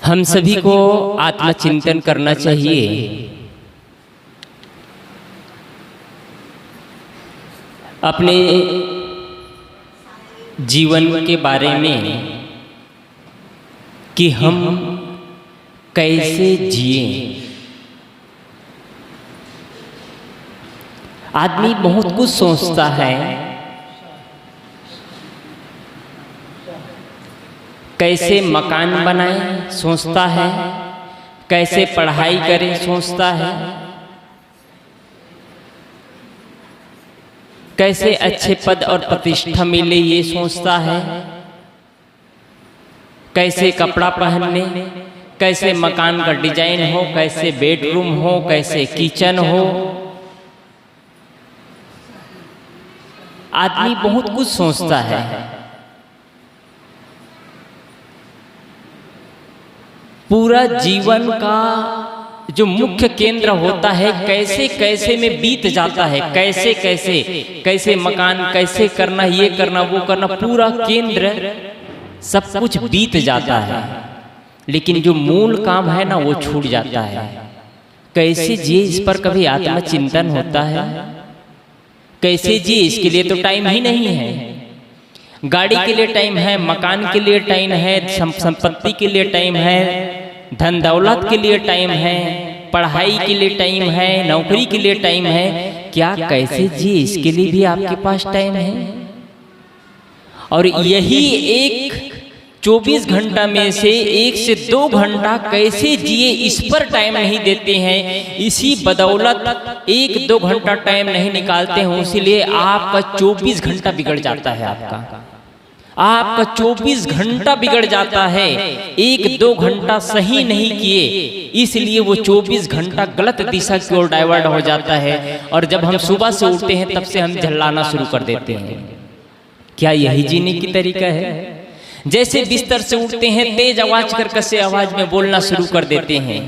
हम सभी को आत्मचिंतन करना चाहिए। अपने जीवन के बारे में कि हम कैसे जिए। आदमी बहुत कुछ सोचता है, कैसे मकान बनाए सोचता है, कैसे पढ़ाई करे सोचता है, कैसे अच्छे पद और प्रतिष्ठा मिले ये सोचता है, कैसे कपड़ा पहनने, कैसे मकान का डिजाइन हो, कैसे बेडरूम हो, कैसे किचन हो। आदमी बहुत कुछ सोचता है। पूरा जीवन का जो मुख्य केंद्र होता है कैसे कैसे में बीत जाता है, कैसे कैसे कैसे मकान कैसे करना, ये करना वो करना, पूरा केंद्र सब कुछ बीत जाता है। लेकिन जो मूल काम है ना वो छूट जाता है। कैसे जिए इस पर कभी आत्मचिंतन होता है? कैसे जिए इसके लिए तो टाइम ही नहीं है। गाड़ी के लिए टाइम है, मकान के लिए टाइम है, संपत्ति के लिए टाइम है, धन दौलत के लिए टाइम है, पढ़ाई के लिए टाइम है, नौकरी के लिए टाइम है। क्या कैसे जिए इसके लिए भी आपके पास टाइम है? और यही एक 24 घंटा में से 1 से 2 घंटा कैसे जिए इस पर टाइम नहीं देते हैं। इसी बदौलत 1-2 घंटा टाइम नहीं निकालते हैं, इसीलिए आपका 24 घंटा बिगड़ जाता है। आपका 24 घंटा बिगड़ जाता है। 1-2 घंटा सही नहीं किए, इसलिए वो 24 घंटा गलत दिशा की ओर डाइवर्ट हो जाता है। और जब हम सुबह से उठते हैं तब से हम झल्लाना शुरू कर देते हैं। क्या यही जीने की तरीका है? जैसे बिस्तर से उठते हैं तेज आवाज कर कसे आवाज में बोलना शुरू कर देते हैं,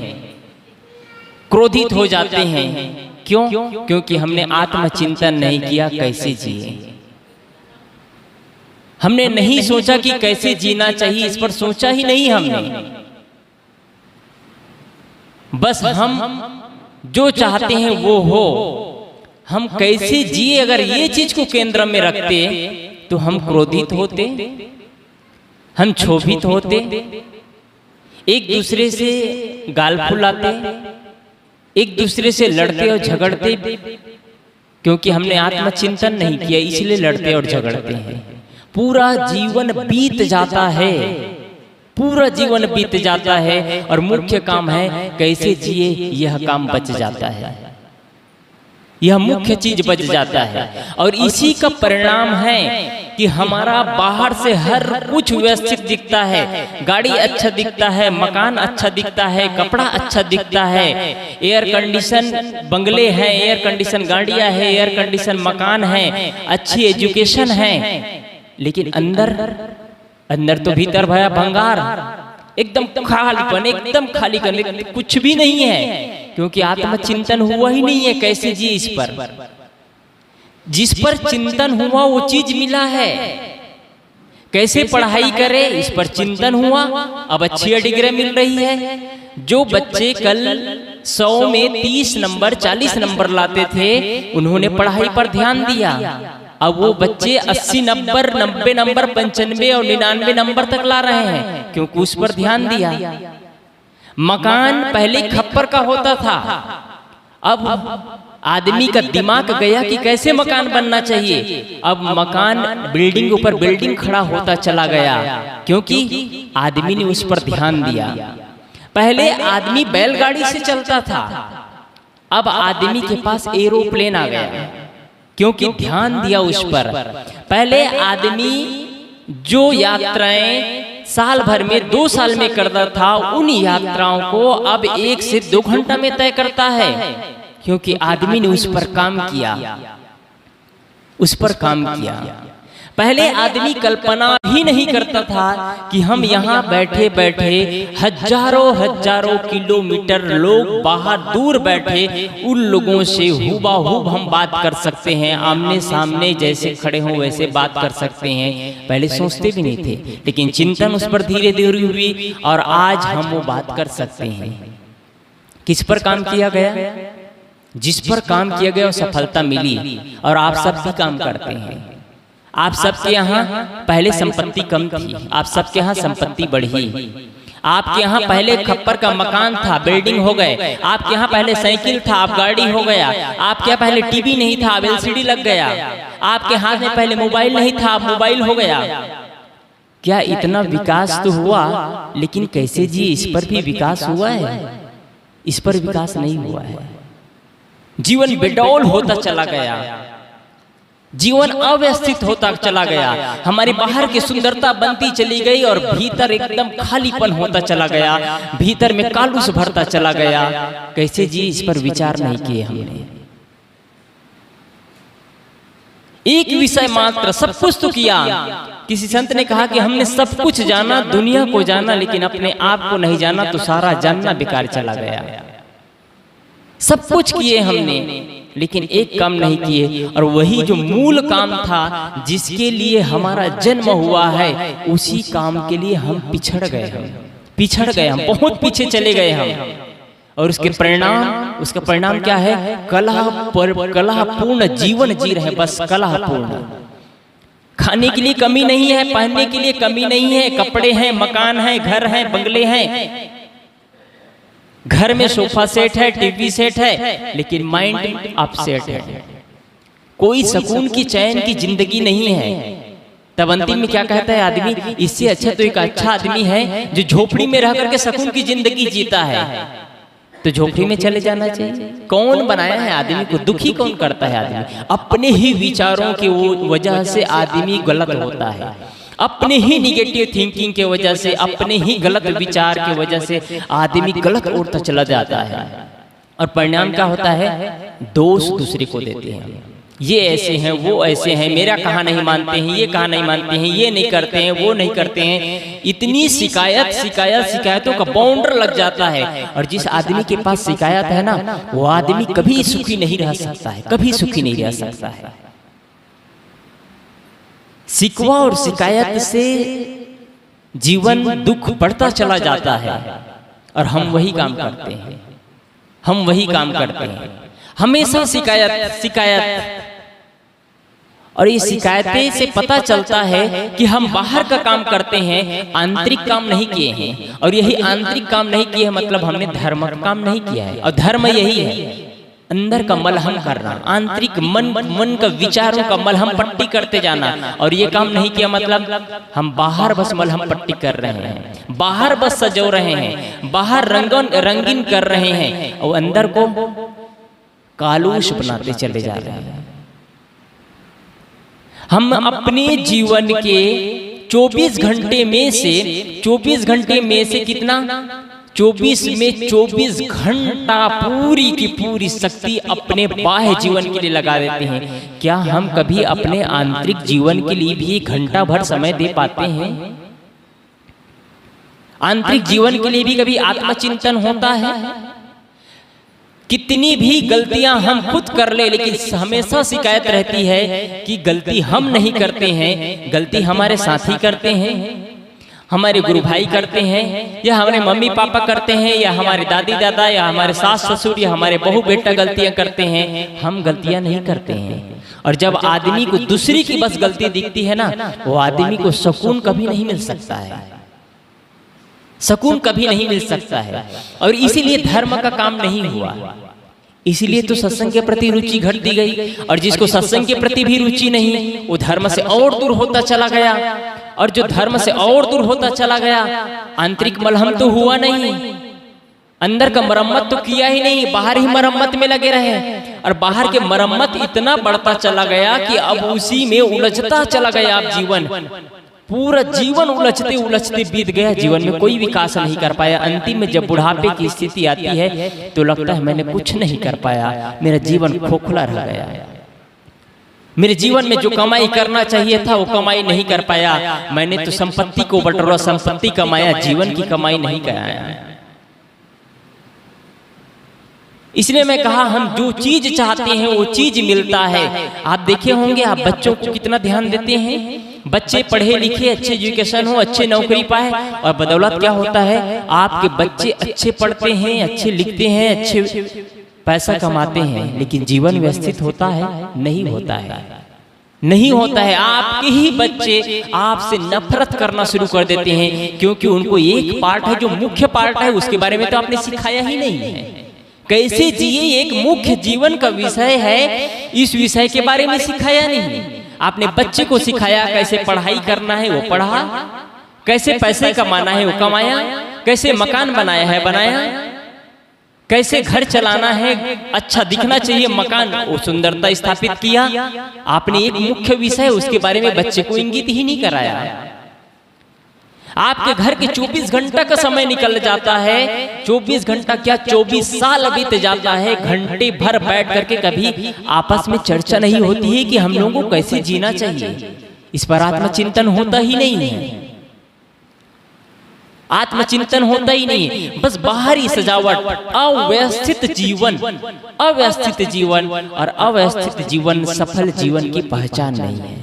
क्रोधित हो जाते हैं। क्यों? क्योंकि हमने आत्मचिंतन नहीं किया कैसे जिए। हमने नहीं सोचा कि कैसे जीना चाहिए, इस पर सोचा ही नहीं हमने। बस हम जो चाहते हैं वो हो। हम कैसे जिए अगर ये चीज को केंद्र में रखते तो हम क्रोधित होते, हम क्षोभित होते, एक दूसरे से गाल फुलाते, एक दूसरे से लड़ते और झगड़ते। क्योंकि हमने आत्मचिंतन नहीं किया इसलिए लड़ते और झगड़ते हैं। पूरा जीवन बीत जाता है, पूरा जीवन बीत जाता है और मुख्य काम है कैसे जिए, यह काम बच जाता है। यह मुख्य चीज बच जाता है। और इसी का परिणाम है कि हमारा बाहर से हर कुछ व्यवस्थित दिखता है। गाड़ी अच्छा दिखता है, मकान अच्छा दिखता है, कपड़ा अच्छा दिखता है, एयर कंडीशन बंगले हैं, एयर कंडीशन गाड़ियां हैं, एयर कंडीशन मकान है, अच्छी एजुकेशन है। लेकिन अंदर तो भीतर भया भंगार, एकदम खालीपन, एकदम खालीपन, कुछ भी नहीं है। क्योंकि आत्मचिंतन हुआ ही नहीं है कैसे जी इस पर। जिस पर चिंतन हुआ वो चीज मिला है। कैसे पढ़ाई करे इस पर चिंतन हुआ, अब अच्छी डिग्री मिल रही है। जो बच्चे कल 100 में 30 नंबर 40 नंबर लाते थे उन्होंने पढ़ाई पर ध्यान दिया। अब वो बच्चे 80 नंबर 90 नंबर 95 और 99 नंबर तक ला रहे हैं क्योंकि उस पर ध्यान दिया। मकान पहले खप्पर का होता था, अब आदमी का दिमाग गया कि कैसे मकान बनना चाहिए। अब मकान बिल्डिंग ऊपर बिल्डिंग खड़ा होता चला गया क्योंकि आदमी ने उस पर ध्यान दिया। पहले आदमी बैलगाड़ी से चलता था, अब आदमी के पास एरोप्लेन आ गया क्योंकि ध्यान दिया उस पर। पहले आदमी जो यात्राएं साल भर में 2 साल में करता था उन यात्राओं को अब 1 से 2 घंटा में तय करता है क्योंकि आदमी ने उस पर काम किया, उस पर काम किया। पहले आदमी कल्पना भी नहीं करता था कि हम यहाँ बैठे बैठे हजारों किलोमीटर लोग बाहर दूर बैठे उन लोगों से हुबहू हम बात कर सकते हैं, आमने सामने जैसे खड़े हों वैसे बात कर सकते हैं। पहले सोचते भी नहीं थे, लेकिन चिंतन उस पर धीरे धीरे हुई और आज हम वो बात कर सकते हैं। किस पर काम किया गया? जिस पर काम किया गया वो सफलता मिली, और आप सब भी काम करते हैं। आप सबके यहाँ पहले संपत्ति कम थी, आप सबके यहाँ संपत्ति बढ़ी। आपके यहाँ पहले खप्पर का मकान था, बिल्डिंग हो गए। आपके यहाँ पहले साइकिल था, अब गाड़ी हो गया। आपके यहाँ पहले टीवी नहीं था, अब एलसीडी लग गया। आपके हाथ में पहले मोबाइल नहीं था, अब मोबाइल हो गया। क्या इतना विकास तो हुआ, लेकिन कैसे जी इस पर भी विकास हुआ है? इस पर विकास नहीं हुआ है। जीवन बेडौल होता चला गया, जीवन अव्यवस्थित होता चला गया। हमारी बाहर की सुंदरता बनती चली गई और भीतर एकदम खालीपन होता चला गया, भीतर में कालूस भरता चला गया। कैसे जी इस पर विचार नहीं किए हमने? एक विषय मात्र, सब कुछ तो किया। किसी संत ने कहा कि हमने सब कुछ जाना, दुनिया को जाना, लेकिन अपने आप को नहीं जाना, तो सारा जानना बेकार चला गया। सब कुछ किए हमने, लेकिन एक काम नहीं किए, और वही जो मूल काम था जिसके लिए हमारा जन्म हुआ है, उसी काम के लिए हम पिछड़ गए। हम बहुत पीछे चले गए हम। और उसका परिणाम क्या है? कलहपूर्ण जीवन जी रहे, बस कलहपूर्ण। खाने के लिए कमी नहीं है, पहनने के लिए कमी नहीं है, कपड़े हैं, मकान है, घर है, बंगले हैं, घर में सोफा सेट है, टीवी सेट है, लेकिन माइंड अपसेट है। कोई सुकून की, चैन की जिंदगी नहीं है। तब अंतिम में क्या कहता है आदमी? इससे अच्छा तो एक अच्छा आदमी है जो झोपड़ी में रह करके सुकून की जिंदगी जीता है। तो झोपड़ी में चले जाना चाहिए। कौन बनाया है आदमी को? दुखी कौन करता है आदमी? अपने ही विचारों की वजह से आदमी गलत होता है, अपने ही निगेटिव थिंकिंग के वजह से, अपने ही गलत विचार के वजह से आदमी गलत ओर तक चला जाता है। और परिणाम क्या होता है? दोष दूसरे को देते हैं। ये ऐसे हैं, वो ऐसे हैं, मेरा कहा नहीं मानते हैं, ये कहा नहीं मानते हैं, ये नहीं करते हैं, वो नहीं करते हैं। इतनी शिकायतों का बाउंडर लग जाता है। और जिस आदमी के पास शिकायत है ना, वो आदमी कभी सुखी नहीं रह सकता है, कभी सुखी नहीं रह सकता है। शिकवा और शिकायत से जीवन दुख बढ़ता चला जाता है, और हम वही काम करते हैं। हमेशा शिकायत। और ये शिकायतें से पता चलता है कि हम बाहर का काम करते हैं, आंतरिक काम नहीं किए हैं। और यही आंतरिक काम नहीं किए हैं मतलब हमने धर्म का काम नहीं किया है। और धर्म यही है, अंदर का मलहम करना, आंतरिक मन का विचारों का मलहम पट्टी करते जाना। और ये काम नहीं किया मतलब हम बाहर बस मलहम पट्टी कर रहे हैं, बाहर बस सजो रहे हैं, बाहर रंगीन कर रहे हैं, और अंदर को कालूश बनाते चले जा रहे हैं। हम अपने जीवन के 24 घंटे में से कितना? 24 में 24 घंटा पूरी की पूरी शक्ति अपने बाह्य जीवन के लिए लगा देते हैं। क्या हम कभी अपने आंतरिक जीवन के लिए भी घंटा भर समय दे पाते हैं? आंतरिक जीवन के लिए भी कभी आत्मचिंतन होता है? कितनी भी गलतियां हम खुद कर ले, लेकिन हमेशा शिकायत रहती है कि गलती हम नहीं करते हैं, गलती हमारे साथी करते हैं, हमारे गुरु भाई करते हैं, या हमारे मम्मी पापा करते हैं, या हमारे दादी दादा, या हमारे सास ससुर, या हमारे बहू बेटा गलतियां करते हैं। हम गलतियां नहीं करते हैं। और जब आदमी को दूसरी की बस गलती दिखती है ना, वो आदमी को सुकून कभी नहीं मिल सकता है, सुकून कभी नहीं मिल सकता है। और इसीलिए धर्म का काम नहीं हुआ, इसीलिए तो सत्संग के प्रति रुचि घटती गई। और जिसको सत्संग के प्रति भी रुचि नहीं, वो धर्म से और दूर होता चला गया। और जो धर्म से और दूर होता चला गया, आंतरिक मलहम तो हुआ नहीं, अंदर का मरम्मत तो किया ही नहीं, बाहर ही मरम्मत में लगे रहे। और बाहर के मरम्मत इतना बढ़ता चला गया कि अब उसी में उलझता चला गया। अब जीवन, पूरा जीवन उलझते उलझते बीत गया, जीवन में कोई विकास नहीं कर पाया। अंतिम में जब बुढ़ापे की स्थिति आती है तो लगता है मैंने कुछ नहीं कर पाया, मेरा जीवन खोखला रह गया, मेरे जीवन में जो कमाई करना चाहिए था वो कमाई नहीं कर पाया, मैंने तो संपत्ति को बटोरा, संपत्ति कमाया, जीवन की कमाई नहीं कराया। इसलिए मैं कहा हम जो चीज चाहते हैं वो चीज मिलता है। आप देखे होंगे, आप बच्चों को कितना ध्यान देते हैं, बच्चे पढ़े लिखे, अच्छे एजुकेशन हो, अच्छे नौकरी पाए, और बदौलत क्या होता है, आपके बच्चे अच्छे पढ़ते हैं, अच्छे लिखते हैं, अच्छे पैसा कमाते हैं, लेकिन जीवन व्यवस्थित होता है? नहीं होता है, नहीं होता है। आपके ही बच्चे आपसे नफरत करना शुरू कर देते हैं, क्योंकि उनको एक पार्ट है जो मुख्य पार्ट है, उसके बारे में तो आपने सिखाया ही नहीं है। कैसे जिए एक मुख्य जीवन का विषय है, इस विषय के बारे में सिखाया नहीं। आपने बच्चे को सिखाया कैसे पढ़ाई करना है, वो पढ़ा, कैसे पैसे कमाना है वो कमाया, कैसे मकान बनाया है बनाया, कैसे घर चलाना है, अच्छा दिखना चाहिए मकान, वो सुंदरता स्थापित किया। आपने एक मुख्य विषय उसके बारे में बच्चे को इंगित ही नहीं कराया। आपके घर के 24 घंटा का समय निकल जाता है, 24 घंटा क्या 24 साल बीत जाता है, घंटे भर बैठ करके कभी आपस में चर्चा नहीं होती है कि हम लोगों को कैसे जीना चाहिए। इस पर आत्मचिंतन होता ही नहीं है, आत्मचिंतन होता ही नहीं। बस बाहरी सजावट, अव्यवस्थित जीवन, अव्यवस्थित जीवन, और अव्यवस्थित जीवन सफल जीवन की पहचान नहीं है,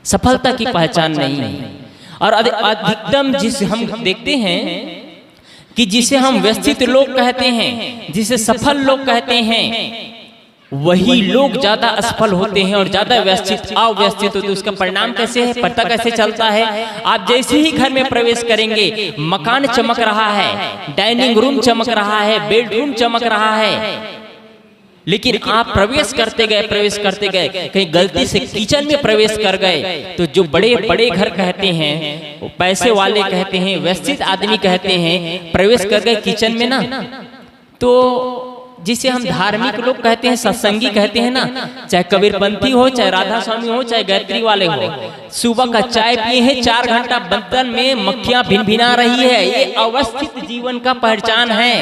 सफलता की पहचान नहीं है। और अधिकतम जिसे हम देखते हैं कि जिसे हम व्यवस्थित लोग कहते हैं, जिसे सफल लोग कहते हैं, वही लोग ज्यादा असफल होते हैं और ज्यादा व्यवस्थित अव्यवस्थित होते हैं। उसका परिणाम कैसे है, पता कैसे चलता है? आप जैसे ही घर में प्रवेश करेंगे, मकान चमक रहा है, डाइनिंग रूम चमक रहा है, बेडरूम चमक रहा है, लेकिन आप प्रवेश करते गए, कहीं गलती से किचन में प्रवेश कर गए, तो जो बड़े बड़े घर कहते हैं, पैसे वाले कहते हैं, व्यवस्थित आदमी कहते हैं, प्रवेश कर गए किचन में ना, तो जिसे हम धार्मिक लोग कहते हैं, सत्संगी कहते हैं ना, चाहे कबीरपंथी हो, चाहे राधा स्वामी हो, चाहे गायत्री वाले हो, सुबह का चाय पिए हैं, 4 घंटा बर्तन में मक्खियां भिनभिना रही है, ये अवस्थित जीवन का पहचान है।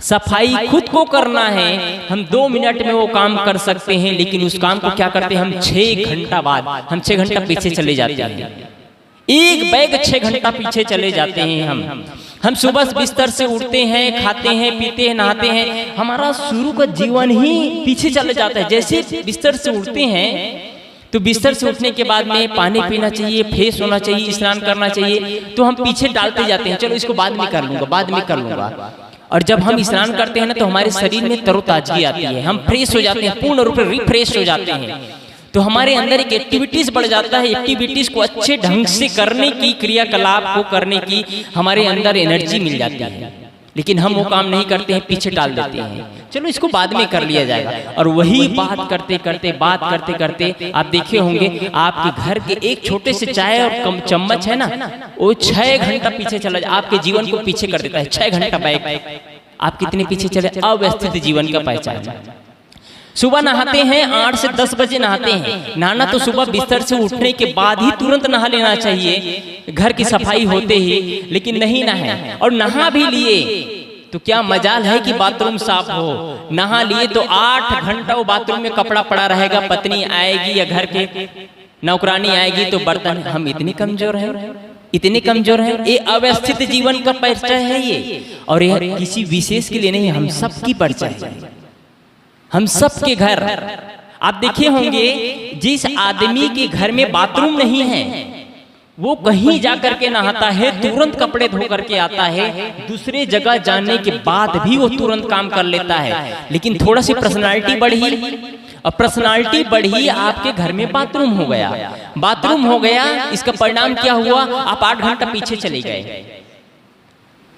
सफाई खुद को करना है, हम 2 मिनट में वो काम कर सकते हैं, लेकिन उस काम को क्या करते हैं हम 6 घंटा बाद, हम 6 घंटा पीछे चले जाते हैं, एक बैग 6 घंटा पीछे चले जाते हैं। हम सुबह बिस्तर से उठते हैं, खाते हैं, पीते हैं, नहाते हैं, हमारा शुरू का जीवन ही पीछे चले जाता है। जैसे बिस्तर से उठते हैं तो बिस्तर से उठने के बाद में पानी पीना चाहिए, फ्रेश होना चाहिए, स्नान करना चाहिए, तो हम पीछे डालते जाते हैं, चलो इसको बाद में कर लूंगा, बाद में कर लूंगा। और जब हम स्नान करते हैं ना, तो हमारे शरीर में तरोताजगी आती है, हम फ्रेश हो जाते हैं, पूर्ण रूप से रिफ्रेश हो जाते हैं, तो हमारे अंदर एक एक्टिविटीज बढ़ जाता है। एक्टिविटीज को अच्छे ढंग से करने की, क्रियाकलाप को करने की हमारे अंदर एनर्जी मिल जाती है, लेकिन हम वो काम नहीं करते हैं, पीछे डाल देते हैं, चलो इसको बाद में कर लिया जाएगा। और वही बात करते करते आप देखे होंगे, आपके घर के एक छोटे से चाय और कम चम्मच है ना, वो 6 घंटा पीछे चला जाए, आपके जीवन को पीछे कर देता है। 6 घंटा बैग आप कितने पीछे चले, अव्यवस्थित जीवन का पहचान। सुबह नहाते हैं, 8 से 10 बजे नहाते हैं, नहाना तो सुबह बिस्तर से उठने के बाद ही तुरंत नहा लेना चाहिए, घर की सफाई होते ही, लेकिन नहीं नहाए, और नहा भी लिए तो क्या मजाल है कि बाथरूम साफ हो। नहा लिए तो 8 घंटा वो बाथरूम में कपड़ा पड़ा रहेगा, पत्नी आएगी या घर के नौकरानी आएगी तो बर्तन। हम इतने कमजोर हैं, इतने कमजोर हैं। ये अव्यवस्थित जीवन का परिचय है ये, और यह किसी विशेष के लिए नहीं, हम सबकी परिचय है, हम सबके घर। आप देखे होंगे, जिस आदमी के घर में बाथरूम नहीं है वो कहीं जाकर के नहाता है, तुरंत कपड़े धो करके आता है, दूसरे जगह जाने के बाद भी वो तुरंत काम कर लेता है। लेकिन थोड़ा सी पर्सनालिटी बढ़ी, और पर्सनालिटी बढ़ी, आपके घर में बाथरूम हो गया, बाथरूम हो गया, इसका परिणाम क्या हुआ, आप 8 घंटा पीछे चले गए।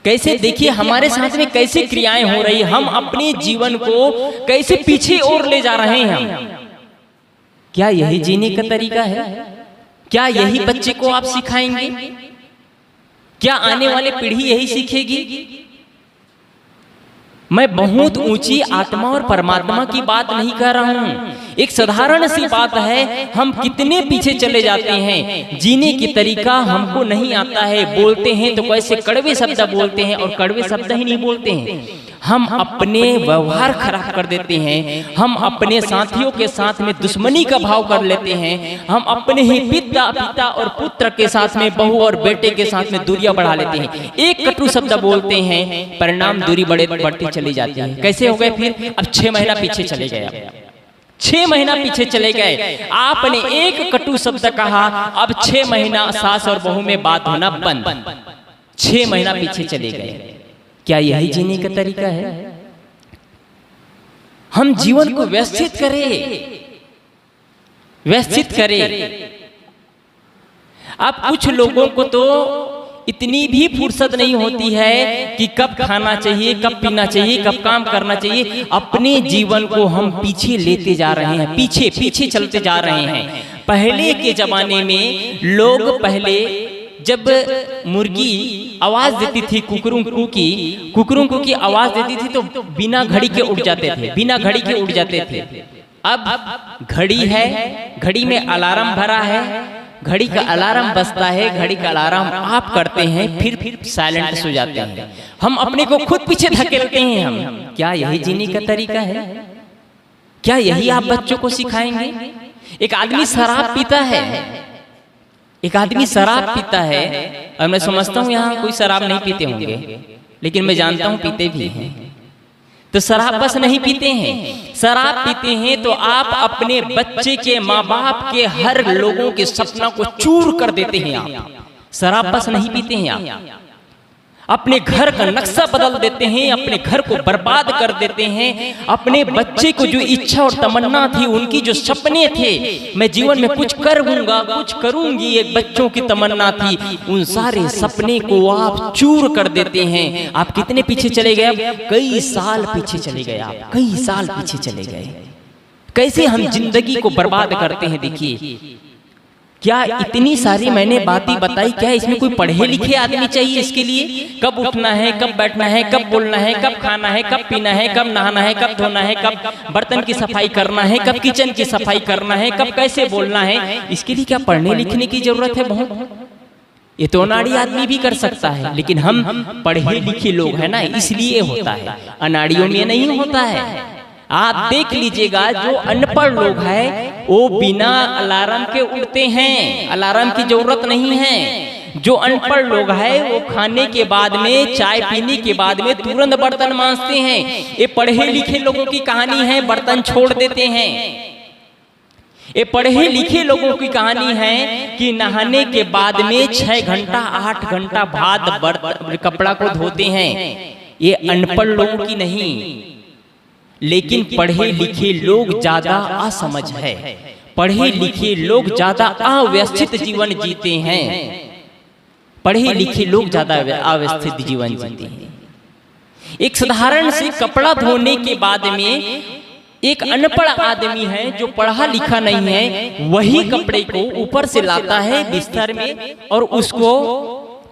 कैसे देखिए हमारे साथ में कैसे क्रियाएं हो रही, हम अपने जीवन को कैसे पीछे और ले जा रहे हैं। हम क्या यही जीने का तरीका है? क्या यही बच्चे को आप सिखाएंगे? क्या आने वाले पीढ़ी यही सीखेगी? मैं बहुत ऊंची आत्मा और परमात्मा की बात नहीं कर रहा हूं, एक साधारण सी बात है, हम कितने पीछे चले जाते हैं, जीने की तरीका हमको नहीं आता है, बोलते हैं तो कैसे कड़वे शब्द बोलते हैं, और कड़वे शब्द ही नहीं बोलते हैं, हम अपने व्यवहार खराब कर देते हैं, हम अपने साथियों के साथ में दुश्मनी का भाव कर लेते हैं, हम अपने ही पिता और पुत्र के साथ में बहू और बेटे के साथ में दूरियां बढ़ा लेते हैं। एक कटु शब्द बोलते हैं, परिणाम दूरी बढ़ती चली जाती है। कैसे हो गए फिर? अब 6 महीना पीछे चले गए, 6 महीना पीछे चले गए। आपने एक कटु शब्द कहा, अब 6 महीना सास और बहू में बात होना बंद, 6 महीना पीछे चले गए। क्या यही जीने का तरीका है? हम जीवन को व्यवस्थित करें। अब कुछ लोगों को तो इतनी भी फुर्सत नहीं होती है कि कब खाना चाहिए, कब पीना चाहिए, कब काम करना चाहिए। अपने जीवन को हम पीछे लेते जा रहे हैं, पीछे चलते जा रहे हैं। पहले के जमाने में लोग पहले जब मुर्गी आवाज देती थी, कुकरू की आवाज देती थी, तो बिना घड़ी के उड़ जाते थे, अब घड़ी है, घड़ी में अलार्म भरा है, घड़ी का अलार्म बजता है, घड़ी का अलार्म आप करते हैं, फिर साइलेंट सो जाते हैं। हम अपने को खुद पीछे धकेलते हैं। हम क्या यही जीने का तरीका है? क्या यही आप बच्चों को सिखाएंगे? एक आदमी शराब पीता है, और मैं समझता हूँ यहाँ कोई शराब नहीं पीते होंगे, लेकिन मैं जानता हूँ पीते भी हैं। तो शराब बस नहीं पीते हैं, शराब पीते हैं तो आप अपने बच्चे के, माँ बाप के, हर लोगों के सपना को चूर कर देते हैं। आप शराब बस नहीं पीते हैं, आप अपने घर का नक्शा बदल देते हैं, अपने घर को बर्बाद कर देते हैं। अपने बच्चे को जो इच्छा और तमन्ना थी, उनकी जो सपने थे, मैं जीवन में कुछ करूंगा, कुछ करूंगी, एक बच्चों की तमन्ना थी, उन सारे सपने को आप चूर कर देते हैं। आप कितने पीछे चले गए? अब कई साल पीछे चले गए, आप कई साल पीछे चले गए। कैसे हम जिंदगी को बर्बाद करते हैं। देखिए, क्या इतनी सारी मैंने बातें बताई, क्या इसमें कोई पढ़े लिखे आदमी चाहिए इसके लिए? कब उठना है, कब बैठना है, कब बोलना है, कब खाना है, कब पीना है, कब नहाना है, कब धोना है, कब बर्तन की सफाई करना है, कब किचन की सफाई करना है, कब कैसे बोलना है, इसके लिए क्या पढ़ने लिखने की जरूरत है? बहुत। ये तो अनाड़ी आदमी भी कर सकता है, लेकिन हम पढ़े लिखे लोग हैं ना, इसलिए होता है, अनाड़ियों में नहीं होता है। आप देख लीजिएगा, जो अनपढ़ लोग हैं वो बिना अलार्म के उठते हैं, अलार्म की जरूरत नहीं है। जो अनपढ़ लोग हैं वो खाने के बाद में, चाय पीने के बाद में तुरंत बर्तन मांजते हैं। ये पढ़े लिखे लोगों की कहानी है, बर्तन छोड़ देते हैं। ये पढ़े लिखे लोगों की कहानी है कि नहाने के बाद में 6 घंटा 8 घंटा बाद कपड़ा को धोते हैं। ये अनपढ़ लोगों की नहीं, लेकिन पढ़े लिखे लोग ज्यादा असमझ है, पढ़े लिखे लोग ज्यादा अव्यवस्थित जीवन जीते हैं, पढ़े लिखे लोग ज्यादा अव्यवस्थित जीवन जीते हैं। एक साधारण से कपड़ा धोने के बाद में एक अनपढ़ आदमी है जो पढ़ा लिखा नहीं है, वही कपड़े को ऊपर से लाता है बिस्तर में और उसको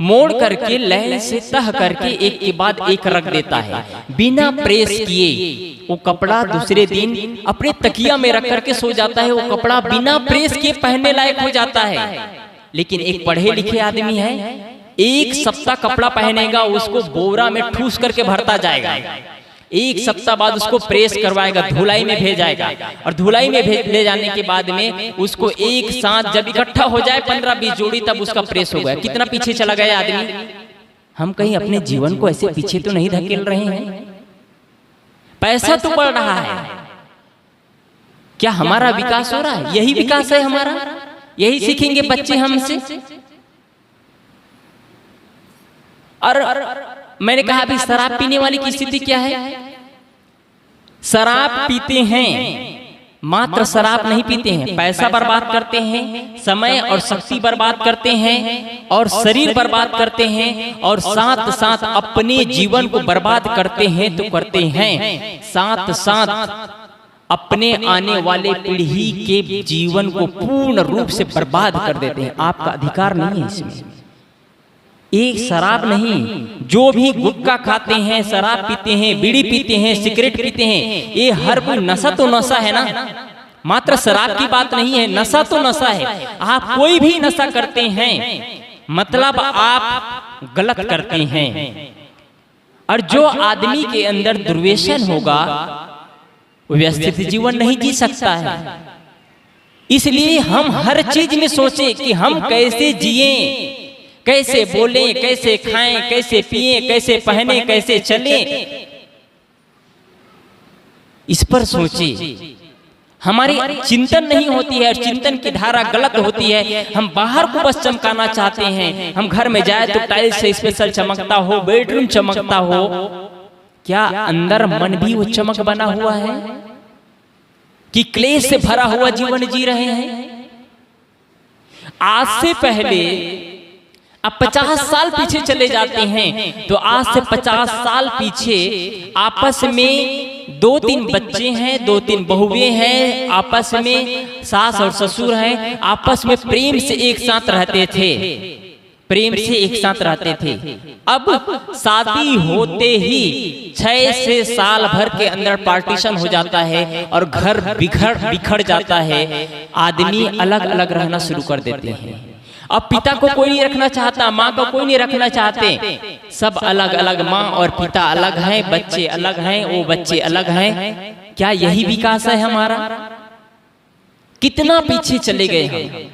मोड़ करके लय से तह करके एक के बाद एक रख देता है, बिना प्रेस किए। वो कपड़ा दूसरे दिन अपने तकिया में रख करके सो जाता है। वो कपड़ा बिना प्रेस के पहनने लायक हो जाता है। लेकिन एक पढ़े लिखे आदमी है, 1 सप्ताह कपड़ा पहनेगा, उसको बोरा में ठूस करके भरता जाएगा, 1 सप्ताह बाद उसको प्रेस करवाएगा, धुलाई में भेजाएगा, और धुलाई में ले जाने के बाद में उसको एक साथ जब इकट्ठा हो जाए 15-20 जोड़ी, तब उसका प्रेस हो गया। कितना पीछे चला गया आदमी। हम कहीं अपने जीवन को ऐसे पीछे तो नहीं धकेल रहे हैं? पैसा तो बढ़ रहा है, क्या हमारा विकास हो रहा है? यही विकास है हमारा? यही सीखेंगे बच्चे हमसे? और मैंने कहा अभी शराब पीने वाली की स्थिति क्या है? शराब पीते हैं, मात्र शराब नहीं पीते हैं, पैसा बर्बाद करते हैं, समय और शक्ति बर्बाद करते हैं, और शरीर बर्बाद करते हैं, और साथ साथ अपने जीवन को बर्बाद करते हैं तो करते हैं, साथ साथ अपने आने वाले पीढ़ी के जीवन को पूर्ण रूप से बर्बाद कर देते हैं। आपका अधिकार नहीं है इसमें। एक शराब नहीं, जो भी गुटखा खाते हैं, शराब पीते हैं, बीड़ी पीते हैं, सिगरेट पीते हैं, ये हर कोई नशा तो नशा है ना, मात्र शराब की बात नहीं है, नशा तो नशा है। आप कोई भी नशा करते हैं मतलब आप गलत करते हैं। और जो आदमी के अंदर दुर्व्यसन होगा वो व्यवस्थित जीवन नहीं जी सकता है। इसलिए हम हर चीज में सोचें कि हम कैसे जिए, कैसे बोलें, कैसे खाएं, कैसे पिएं, कैसे पहने, कैसे चलें, इस पर सोचें। हमारी चिंतन नहीं होती है और चिंतन की धारा गलत होती है। हम बाहर को बस चमकाना चाहते हैं। हम घर में जाए तो टाइल्स से स्पेशल चमकता हो, बेडरूम चमकता हो, क्या अंदर मन भी वो चमक बना हुआ है कि क्लेश से भरा हुआ जीवन जी रहे हैं? आज से पहले अब 50 साल पीछे चले जाते हैं तो आज से 50 साल पीछे आपस में 2-3 बच्चे हैं, 2-3 बहुएं हैं, आपस में सास और ससुर हैं, आपस में प्रेम से एक साथ रहते थे, प्रेम से एक साथ रहते थे। अब शादी होते ही 6 से साल भर के अंदर पार्टीशन हो जाता है और घर बिखर जाता है। आदमी अलग अलग रहना शुरू कर देते हैं। अब पिता को कोई नहीं रखना चाहता, माँ को कोई नहीं रखना चाहते, सब अलग अलग, माँ और पिता अलग हैं, बच्चे अलग हैं, वो बच्चे अलग हैं। क्या यही विकास है हमारा? कितना पीछे चले गए हम,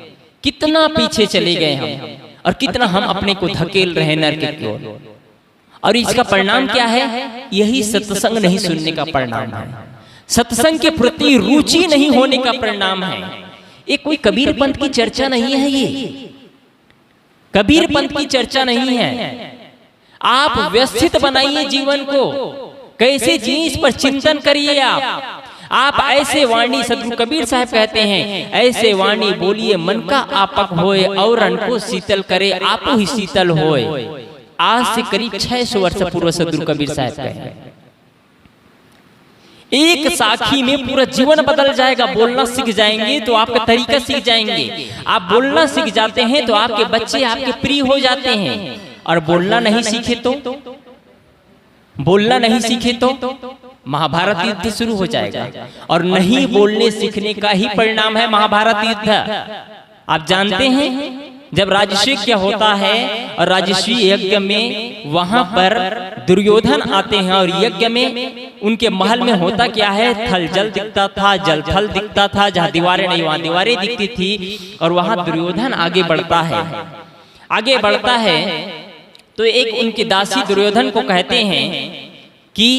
कितना पीछे चले गए हम, और कितना हम अपने को धकेल रहे नरक की ओर। और इसका परिणाम क्या है? यही सत्संग नहीं सुनने का परिणाम है, सत्संग के प्रति रुचि नहीं होने का परिणाम है। ये कोई कबीर पंथ की चर्चा नहीं है, ये कबीर पंथ की चर्चा नहीं है। आप व्यवस्थित बनाइए जीवन को, कैसे जिए इस पर चिंतन करिए। आप ऐसे वाणी, सदगुरु कबीर साहब कहते हैं, ऐसे वाणी बोलिए मन का आपक होए और को शीतल करे आप ही शीतल होए। आज से करीब 600 वर्ष पूर्व सदगुरु कबीर साहब कहे, एक साखी में पूरा जीवन बदल जाएगा। बोलना सीख जाएंगे तो आपका तरीका सीख जाएंगे। आप बोलना सीख जाते हैं तो आपके बच्चे आपके प्रिय हो जाते हैं। और बोलना नहीं सीखे तो, बोलना नहीं सीखे तो महाभारत युद्ध शुरू हो जाएगा। और नहीं बोलने सीखने का ही परिणाम है महाभारत युद्ध। आप जानते हैं जब राजस्वी क्या होता है, और राजस्वी यज्ञ में वहां पर दुर्योधन आते हैं, और यज्ञ में उनके महल में होता क्या है, थल जल दिखता था, जल थल दिखता था, जहाँ दीवारें नहीं वहां दीवारें दिखती थी। और वहां दुर्योधन आगे बढ़ता है, आगे बढ़ता है तो एक उनकी दासी दुर्योधन को कहते हैं कि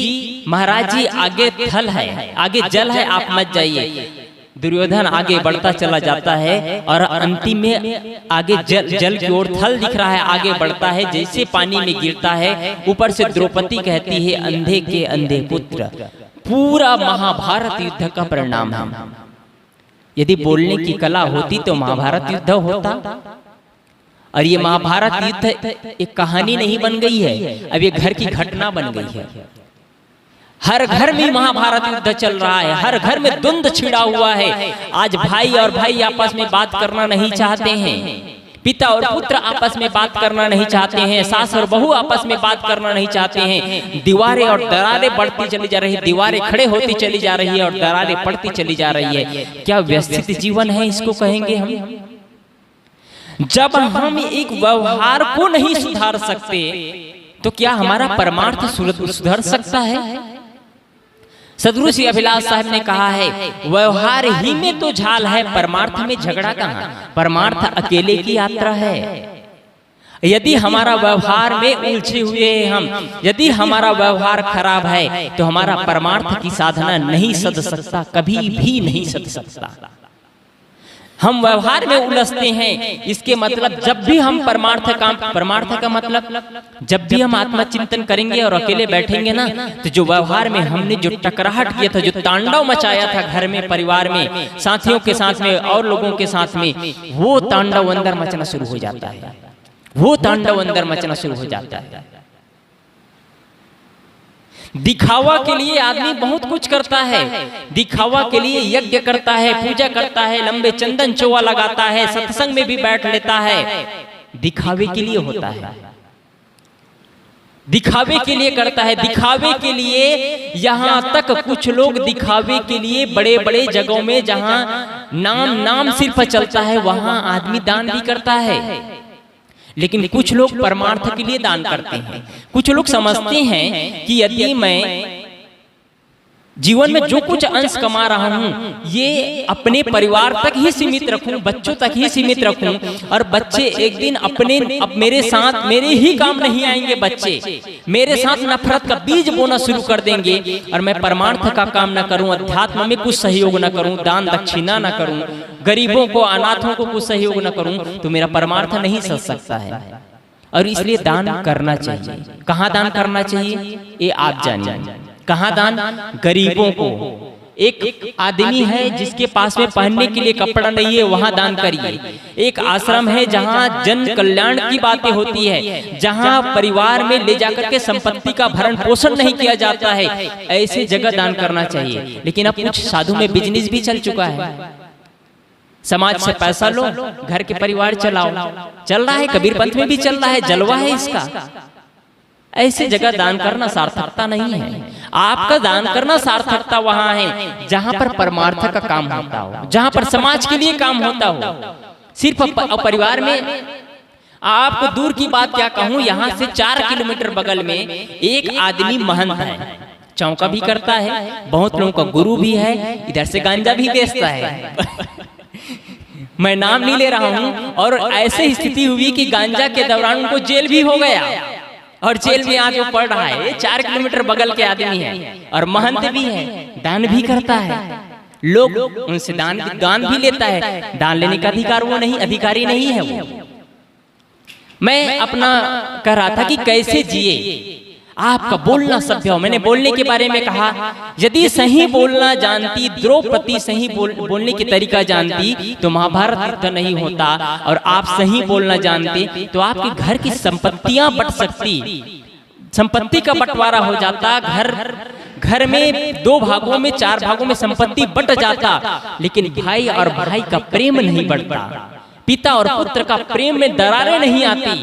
महाराज जी आगे थल है, आगे जल है, आप मत जाइए। दुर्योधन आगे बढ़ता चला जाता है और अंतिम में आगे जल की ओर थल दिख रहा है, आगे बढ़ता है, जैसे पानी में गिरता है, ऊपर से द्रौपदी कहती है अंधे के अंधे पुत्र। पूरा महाभारत युद्ध का परिणाम है। यदि बोलने की कला होती तो महाभारत युद्ध होता। और ये महाभारत युद्ध एक कहानी नहीं बन गई है, अब ये घर की घटना बन गई है। हर घर में महाभारत युद्ध चल रहा है, हर घर में द्वंद छिड़ा हुआ है। आज भाई और भाई आपस में बात करना नहीं चाहते हैं, पिता और पुत्र आपस में बात करना नहीं चाहते हैं, सास और बहू आपस में बात करना नहीं चाहते हैं। दीवारें और दरारें बढ़ती चली जा रही है, दीवारें खड़े होती चली जा रही है और दरारें पड़ती चली जा रही है। क्या व्यवस्थित जीवन है इसको कहेंगे हम? जब हम एक व्यवहार को नहीं सुधार सकते तो क्या हमारा परमार्थ सुधर सकता है? सदगुरु श्री अभिलाष साहब ने कहा है, व्यवहार ही में तो झाल है, परमार्थ में झगड़ा कहाँ। परमार्थ अकेले की यात्रा है। यदि हमारा व्यवहार में उलझे हुए हैं हम, यदि हमारा व्यवहार खराब है तो हमारा परमार्थ की साधना नहीं सध सकता, कभी भी नहीं सध सकता। हम व्यवहार में उलझते हैं, इसके मतलब जब भी हम परमार्थ का मतलब जब भी हम आत्मचिंतन करेंगे और अकेले बैठेंगे ना, तो जो व्यवहार में हमने जो टकराहट किया था, जो तांडव मचाया था घर में, परिवार में, साथियों के साथ में और लोगों के साथ में, वो तांडव अंदर मचना शुरू हो जाता है, वो तांडव अंदर मचना शुरू हो जाता है। दिखावा के लिए आदमी बहुत कुछ करता है, दिखावा के लिए यज्ञ करता है, पूजा करता है, लंबे चंदन चौवा लगाता है, सत्संग में भी बैठ लेता है, दिखावे के लिए होता है, दिखावे के लिए करता है, दिखावे के लिए। यहां तक कुछ लोग दिखावे के लिए बड़े बड़े जगहों में जहां नाम सिर्फ चलता है वहां आदमी दान भी करता है। लेकिन कुछ लोग परमार्थ के लिए दान करते हैं। कुछ लोग समझते हैं कि यदि मैं जीवन में जो कुछ अंश कमा रहा हूं ये अपने परिवार तक ही सीमित रखूं, बच्चों तक ही सीमित रखूं, और बच्चे एक दिन अब मेरे साथ मेरे ही काम नहीं आएंगे, बच्चे मेरे साथ नफरत का बीज बोना शुरू कर देंगे, और मैं परमार्थ का काम न करूं, अध्यात्म में कुछ सहयोग न करूं, दान दक्षिणा न करूं, गरीबों को अनाथों को कुछ सहयोग न करूं, तो मेरा परमार्थ नहीं सज सकता है। और इसलिए दान करना चाहिए। कहाँ दान करना चाहिए ये आप जानिए। कहाँ दान? गरीबों को। एक आदमी है जिसके पास में पहनने के लिए कपड़ा नहीं है, वहां दान करिए। एक आश्रम है जहां जन कल्याण की बातें होती है, जहां परिवार में ले जाकर के संपत्ति का भरण पोषण नहीं किया जाता है, ऐसी जगह दान करना चाहिए। लेकिन अब कुछ साधु में बिजनेस भी चल चुका है, समाज से पैसा लो, घर के परिवार चलाओ, चल रहा है, कबीर पंथ में भी चल रहा है, जलवा है इसका। ऐसी जगह दान करना सार्थकता नहीं है। आपका दान करना सार्थकता वहां है जहां पर परमार्थ का काम होता हो, जहां पर समाज के लिए काम होता हो। सिर्फ परिवार में आपको दूर की बात क्या कहूं, यहाँ से 4 किलोमीटर बगल में एक आदमी महंत है, चौका भी करता है, बहुत लोगों का गुरु भी है, इधर से गांजा भी बेचता है। मैं नाम नहीं ले रहा हूं। और ऐसे स्थिति हुई कि गांजा के दौरान उनको जेल भी हो गया, और जेल में आज वो पढ़ रहा है। 4 किलोमीटर बगल के आदमी है और महंत भी है, दान भी करता है, लोग उनसे दान भी लेता है। दान लेने का अधिकारी नहीं है वो। मैं अपना कह रहा था कि कैसे जिए, आपका बोलना सभ्य हो। मैंने बोलने के बारे में कहा, यदि सही बोलना जानती द्रौपदी सही बोलने की तरीका जानती तो महाभारत युद्ध नहीं होता, और आप सही बोलना जानते तो आपके घर की संपत्तियां बट सकती, संपत्ति का बंटवारा हो जाता, घर में 2 भागों में 4 भागों में संपत्ति बट जाता। लेकिन भाई और भाई का प्रेम नहीं बढ़ता, पिता और पुत्र का प्रेम में दरारें नहीं आती,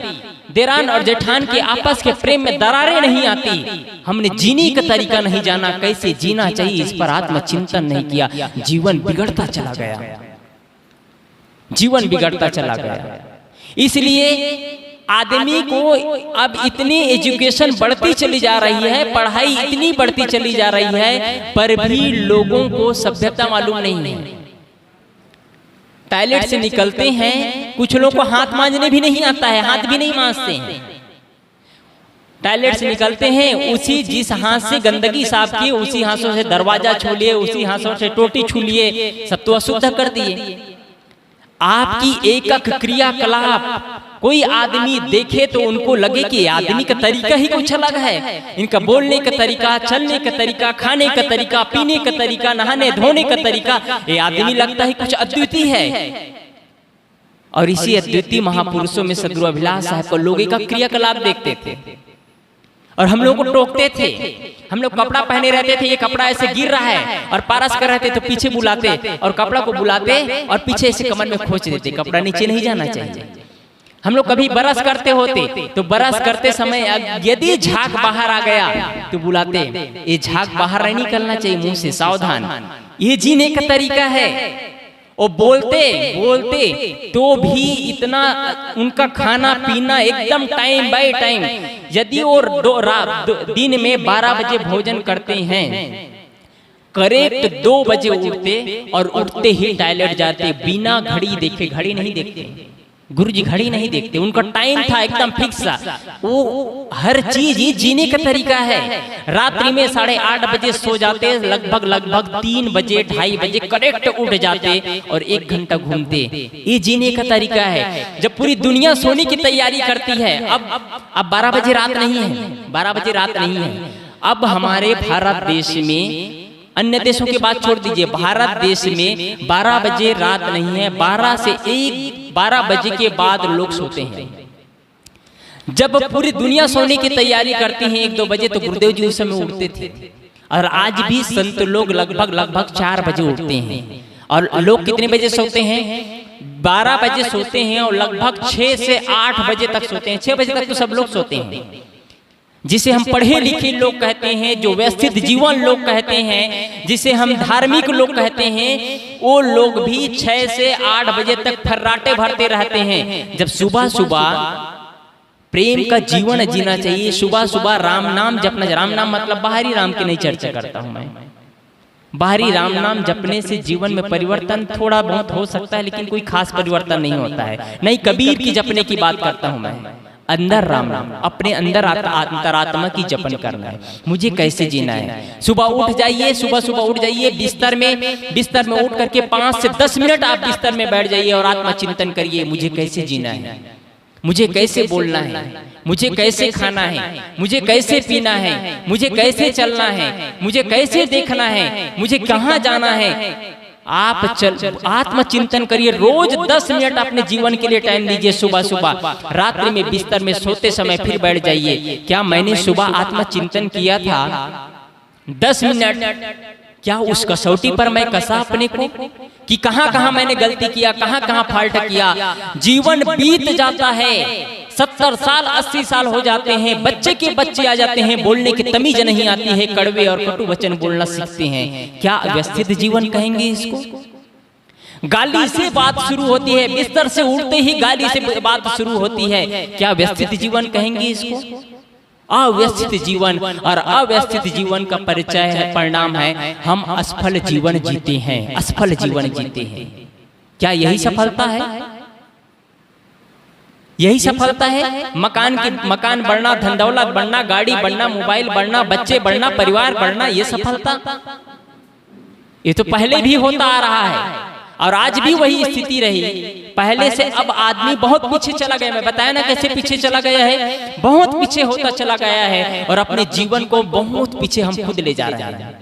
देरान और जेठान के आपस के प्रेम में दरारें नहीं आती। हमने जीने का तरीका नहीं जाना, कैसे जीना चाहिए इस पर आत्मचिंतन नहीं किया, जीवन बिगड़ता चला गया, जीवन बिगड़ता चला गया। इसलिए आदमी को अब इतनी एजुकेशन बढ़ती चली जा रही है, पढ़ाई इतनी बढ़ती चली जा रही है, पर भी लोगों को सभ्यता मालूम नहीं है। टॉयलेट से निकलते हैं, कुछ लोगों को हाथ मांजने भी नहीं आता है, हाथ भी नहीं मांजते हैं। टॉयलेट से निकलते हैं, उसी जिस हाथ से गंदगी साफ की उसी हाथों से दरवाजा छू लिए, उसी हाथों से टोटी छू लिए, सब तो अशुद्ध कर दिए। आपकी एकक क्रियाकलाप कोई आदमी देखे तो उनको लगे कि आदमी का तरीका ही कुछ अलग है, इनका बोलने का तरीका, चलने का तरीका, खाने का तरीका, पीने का तरीका, नहाने धोने का तरीका, ये आदमी लगता है कुछ अद्वितीय है। और इसी अद्वितीय महापुरुषों में सदगुरु अभिलाष साहब को लोग का क्रियाकलाप देखते थे और हम लोग को टोकते थे। हम लोग कपड़ा पहने रहते थे, ये कपड़ा ऐसे गिर रहा है, और पारस कर रहे थे तो पीछे बुलाते और कपड़ा को बुलाते और पीछे ऐसे कमर में खोच देते, कपड़ा नीचे नहीं जाना चाहिए। हम लोग कभी बरस करते होते तो बरस करते समय यदि झाग बाहर आ गया तो बुलाते, ये झाग बाहर नहीं निकलना चाहिए मुंह से, सावधान, ये जीने का तरीका है। और बोलते तो भी इतना उनका खाना पीना एकदम टाइम बाय टाइम। यदि वो दिन में 12 बजे भोजन करते हैं, करेक्ट 2 बजे उठते और उठते ही टॉयलेट जाते, बिना घड़ी देखे, घड़ी नहीं देखते गुरुजी, घड़ी नहीं देखते, उनका टाइम था एकदम फिक्स। वो हर चीज ही जीने का तरीका है। रात्रि में 8:30 बजे सो जाते, लगभग 3 बजे 2:30 बजे करेक्ट उठ जाते और 1 घंटा घूमते, ये जीने का तरीका है। जब पूरी दुनिया सोने की तैयारी करती है, अब 12 बजे रात नहीं है, 12 बजे रात नहीं है। अब हमारे भारत देश में, अन्य देशों की बात छोड़ दीजिए, भारत देश में 12 बजे रात नहीं है, 12 बजे के बाद लोग सोते हैं। जब पूरी दुनिया सोने की तैयारी करती है 1-2 बजे, तो गुरुदेव जी उस समय उठते थे। और आज भी संत लोग लगभग 4 बजे उठते हैं। और लोग कितने बजे सोते हैं? 12 बजे सोते हैं और लगभग 6 से 8 बजे तक सोते हैं। 6 बजे तक तो सब लोग सोते हैं। जिसे हम पढ़े लिखे लोग कहते हैं, जो व्यवस्थित जीवन लोग कहते हैं, जिसे हम धार्मिक लोग कहते हैं, वो लोग भी 6 से 8 बजे तक फर्राटे भरते रहते हैं। जब सुबह प्रेम का जीवन जीना चाहिए। सुबह सुबह राम नाम जपना। राम नाम मतलब बाहरी राम की नहीं चर्चा करता हूं मैं। बाहरी राम नाम जपने से जीवन में परिवर्तन थोड़ा बहुत हो सकता है, लेकिन कोई खास परिवर्तन नहीं होता है। नहीं, कबीर की जपने की बात करता हूं मैं। अंदर राम नाम, अपने अंदर अंतरात्मा की जपन करना है। मुझे कैसे जीना है? सुबह उठ जाइए, सुबह सुबह उठ जाइए, बिस्तर में उठ करके 5 से 10 मिनट आप बिस्तर में बैठ जाइए और आत्मा चिंतन करिए। मुझे कैसे जीना है, मुझे कैसे बोलना है, मुझे कैसे खाना है, मुझे कैसे पीना है, मुझे कैसे चलना है, मुझे कैसे देखना है, मुझे कहाँ जाना है। आप आत्मचिंतन करिए। रोज 10 मिनट अपने जीवन के लिए टाइम दीजिए। सुबह सुबह, रात्रि में बिस्तर में सोते समय फिर बैठ जाइए। क्या मैंने सुबह आत्मचिंतन किया था 10 मिनट? क्या उस कसौटी पर मैं कसा अपने को कि कहां कहां मैंने गलती किया, कहां कहां फॉल्ट किया। जीवन बीत जाता है, 70 साल 80 साल हो जाते हैं, बच्चे के बच्चे आ जाते हैं, बोलने की तमीज नहीं आती है, कड़वे और कटु वचन बोलना सीखते हैं। क्या व्यवस्थित जीवन कहेंगे इसको? गाली से बात शुरू होती है, बिस्तर से उठते ही गाली से बात शुरू होती है। क्या व्यवस्थित जीवन कहेंगे इसको? अव्यवस्थित जीवन। और अव्यवस्थित जीवन का परिचय है, परिणाम है, हम असफल जीवन जीते हैं, असफल जीवन जीते हैं। क्या यही सफलता है? यही सफलता है? मकान बढ़ना, धन दौलत बढ़ना, गाड़ी बढ़ना, मोबाइल बढ़ना, बच्चे बढ़ना, परिवार बढ़ना, ये सफलता? ये तो पहले भी होता आ रहा है और आज भी वही स्थिति रही। पहले से अब आदमी बहुत पीछे चला गया। मैं बताया ना कैसे पीछे चला गया है, बहुत पीछे होता चला गया है और अपने जीवन को बहुत पीछे हम खुद ले जा रहे हैं।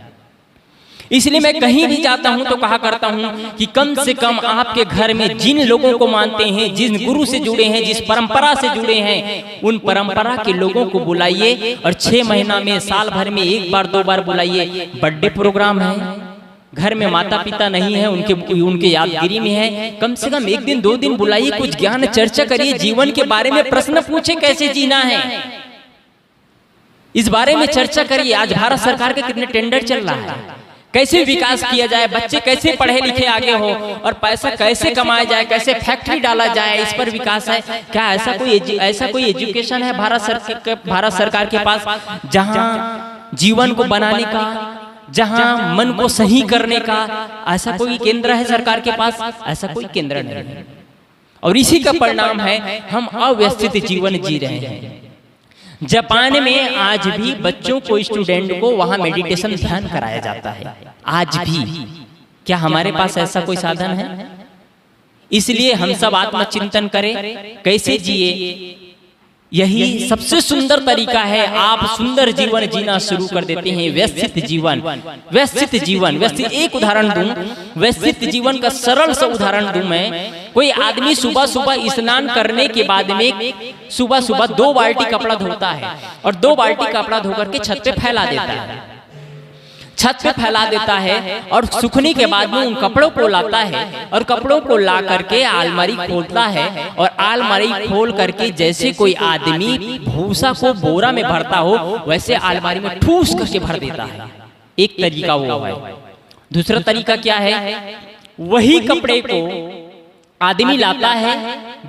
इसलिए मैं कहीं भी जाता हूं तो कहा करता हूं कि कम से कम आपके घर में जिन लोगों को मानते हैं, जिन गुरु से जुड़े हैं, जिस परंपरा से जुड़े हैं, उन परंपरा के लोगों को बुलाइए और 6 महीना में, साल भर में 1 बार 2 बार बुलाइए। बर्थडे प्रोग्राम है, घर में माता पिता नहीं है, उनके यादगिरी में है, कम से कम 1 दिन 2 दिन बुलाइए, कुछ ज्ञान चर्चा करिए, जीवन के बारे में प्रश्न पूछे, कैसे जीना है इस बारे में चर्चा करिए। आज भारत सरकार के कितने टेंडर चल रहा है, कैसे विकास किया जाए, बच्चे कैसे पढ़े लिखे आगे हो और पैसा कैसे कमाया जाए, कैसे फैक्ट्री डाला जाए, इस पर विकास है। क्या ऐसा कोई एजुकेशन है भारत सरकार के पास जहां जीवन को बनाने का, जहां मन को सही करने का ऐसा कोई केंद्र है सरकार के पास? ऐसा कोई केंद्र नहीं है। और इसी का परिणाम है हम अव्यवस्थित जीवन जी रहे हैं। जापान में आज भी बच्चों को, स्टूडेंट को वहां मेडिटेशन ध्यान कराया जाता है, आज भी। क्या हमारे पास ऐसा कोई साधन है? इसलिए हम सब आत्मचिंतन करें, कैसे जिए। यही सबसे सुंदर तरीका है। आप सुंदर जीवन जीना शुरू कर देते हैं। व्यवस्थित जीवन, व्यवस्थित जीवन, व्यवस्थित। एक उदाहरण दूं, व्यवस्थित जीवन का सरल सा उदाहरण दूं मैं। कोई आदमी सुबह सुबह स्नान करने के बाद में सुबह सुबह 2 बाल्टी कपड़ा धोता है और 2 बाल्टी कपड़ा धोकर के छत पे फैला देता है, छत पे फैला देता है और सूखने के बाद में उन कपड़ों को लाता है और कपड़ों को ला करके अलमारी खोलता है और अलमारी खोल करके जैसे कोई आदमी भूसा को बोरा में भरता हो वैसे अलमारी में ठूस करके भर देता है। एक तरीका वो है। दूसरा तरीका क्या है? वही कपड़े को आदमी लाता है,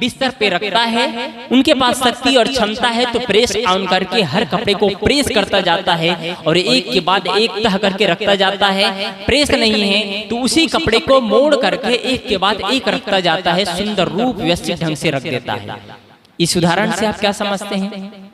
बिस्तर पे रखता है, उनके पास शक्ति और क्षमता है तो प्रेस ऑन करके हर कपड़े को प्रेस करता जाता है और एक के बाद एक तह करके रखता जाता है। प्रेस नहीं है तो उसी कपड़े को मोड़ करके एक के बाद एक रखता जाता है, सुंदर रूप व्यवस्थित ढंग से रख देता है। इस उदाहरण से आप क्या समझते हैं?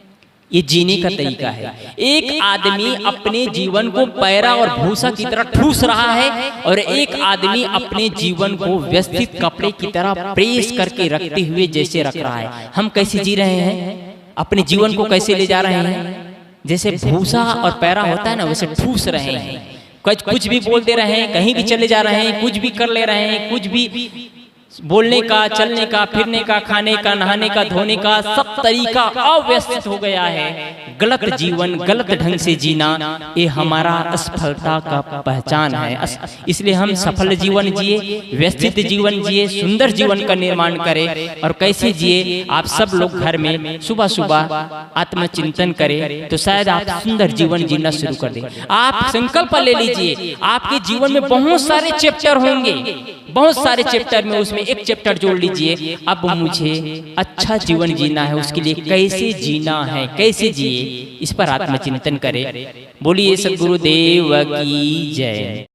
ये जीने का तरीका है। एक आदमी अपने जीवन को पैरा और भूसा की तरह ठूस रहा है और एक आदमी अपने जीवन को व्यवस्थित कपड़े की तरह प्रेस करके रखते हुए जैसे रख रहा है। हम कैसे जी रहे हैं? अपने जीवन को कैसे ले जा रहे हैं? जैसे भूसा और पैरा होता है ना, वैसे ठूस रहे हैं। कुछ भी बोल दे रहे हैं, कहीं भी चले जा रहे हैं, कुछ भी कर ले रहे हैं, कुछ भी बोलने का, चलने का, फिरने का, खाने का, नहाने का, धोने का सब तरीका अव्यवस्थित हो गया है। गलत जीवन, गलत ढंग से जीना, ये हमारा असफलता का पहचान है। इसलिए हम सफल जीवन जिए, व्यवस्थित जीवन जिए, सुंदर जीवन का निर्माण करें। और कैसे जिए? आप सब लोग घर में सुबह सुबह आत्मचिंतन करें तो शायद आप सुंदर जीवन जीना शुरू कर दें। आप संकल्प ले लीजिए, आपके जीवन में बहुत सारे चैप्टर होंगे, बहुत सारे चैप्टर में, उसमें एक चैप्टर जोड़ लीजिए, अब मुझे अच्छा जीवन जीना है, उसके लिए कैसे जीना है, कैसे जिए, इस पर आत्मचिंतन करें। बोलिए सद्गुरुदेव की जय।